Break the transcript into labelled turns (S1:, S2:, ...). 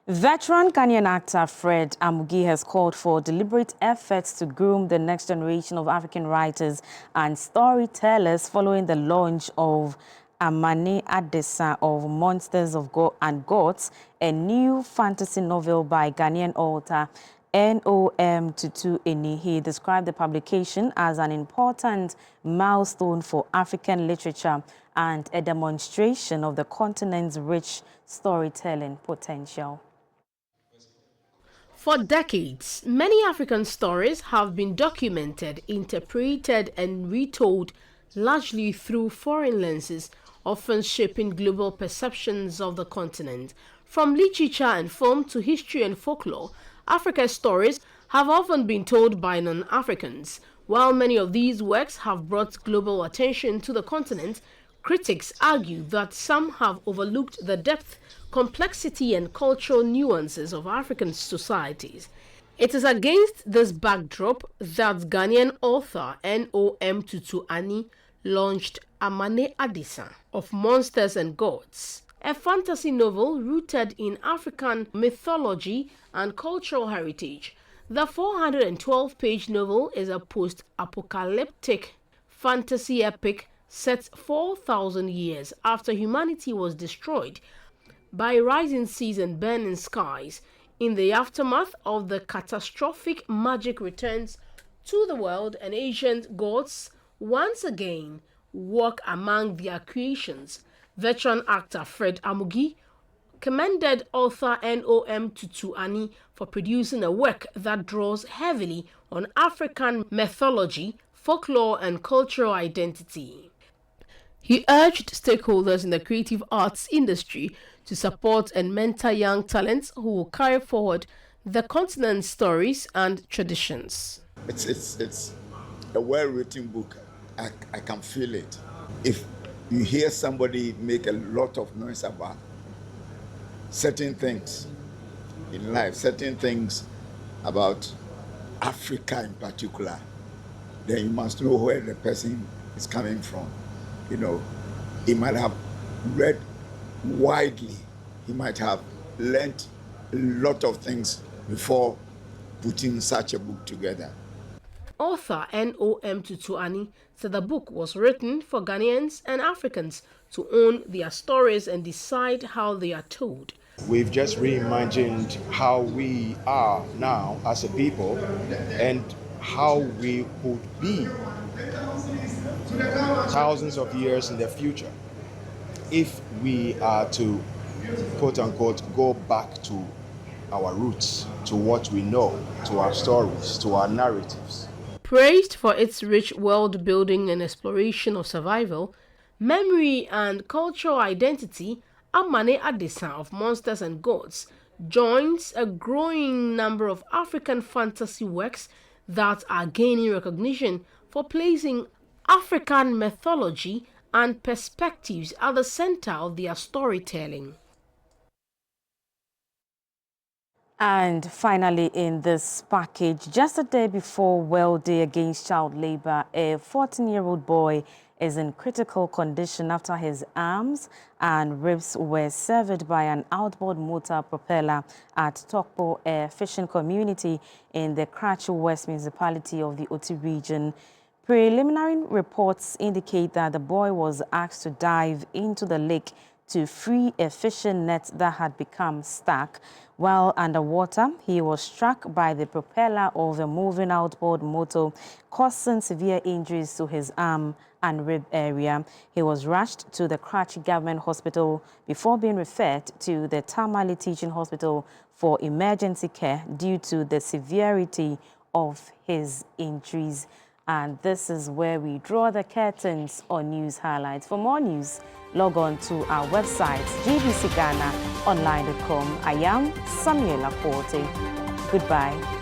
S1: Veteran Ghanaian actor Fred Amugi has called for deliberate efforts to groom the next generation of African writers and storytellers following the launch of Amane Adase of Monsters of God and Gods, a new fantasy novel by Ghanaian author Tutu Eni. He described the publication as an important milestone for African literature and a demonstration of the continent's rich storytelling potential.
S2: For decades, many African stories have been documented, interpreted, and retold largely through foreign lenses, often shaping global perceptions of the continent. From literature and film to history and folklore, Africa's stories have often been told by non-Africans. While many of these works have brought global attention to the continent, critics argue that some have overlooked the depth, complexity, and cultural nuances of African societies. It is against this backdrop that Ghanaian author Tutu Eni launched Amane Adase of Monsters and Gods, a fantasy novel rooted in African mythology and cultural heritage. The 412-page novel is a post-apocalyptic fantasy epic set 4,000 years after humanity was destroyed by rising seas and burning skies. In the aftermath of the catastrophic, magic returns to the world, and ancient gods once again walk among their creations. Veteran actor Fred Amugi commended author Tutu Eni for producing a work that draws heavily on African mythology, folklore, and cultural identity. He urged stakeholders in the creative arts industry to support and mentor young talents who will carry forward the continent's stories and traditions.
S3: It's a well-written book. I can feel it. If you hear somebody make a lot of noise about certain things in life, certain things about Africa in particular, then you must know where the person is coming from. You know, he might have read widely. He might have learned a lot of things before putting such a book together.
S2: Author Tutu Eni said the book was written for Ghanaians and Africans to own their stories and decide how they are told.
S4: We've just reimagined how we are now as a people and how we could be thousands of years in the future if we are to, quote unquote, go back to our roots, to what we know, to our stories, to our narratives.
S2: Praised for its rich world building and exploration of survival, memory, and cultural identity, Amane Adase of Monsters and Gods joins a growing number of African fantasy works that are gaining recognition for placing African mythology and perspectives at the center of their storytelling.
S1: And finally, in this package, just a day before World Day Against Child Labor, a 14-year-old boy is in critical condition after his arms and ribs were severed by an outboard motor propeller at Tokpo, a fishing community in the Krachi West municipality of the Oti region. Preliminary reports indicate that the boy was asked to dive into the lake to free a fishing net that had become stuck. While underwater, he was struck by the propeller of a moving outboard motor, causing severe injuries to his arm and rib area. He was rushed to the Krachi Government Hospital before being referred to the Tamale Teaching Hospital for emergency care due to the severity of his injuries. And this is where we draw the curtains on news highlights. For more news, log on to our website, gbcghanaonline.com. I am Samuel Laporte. Goodbye.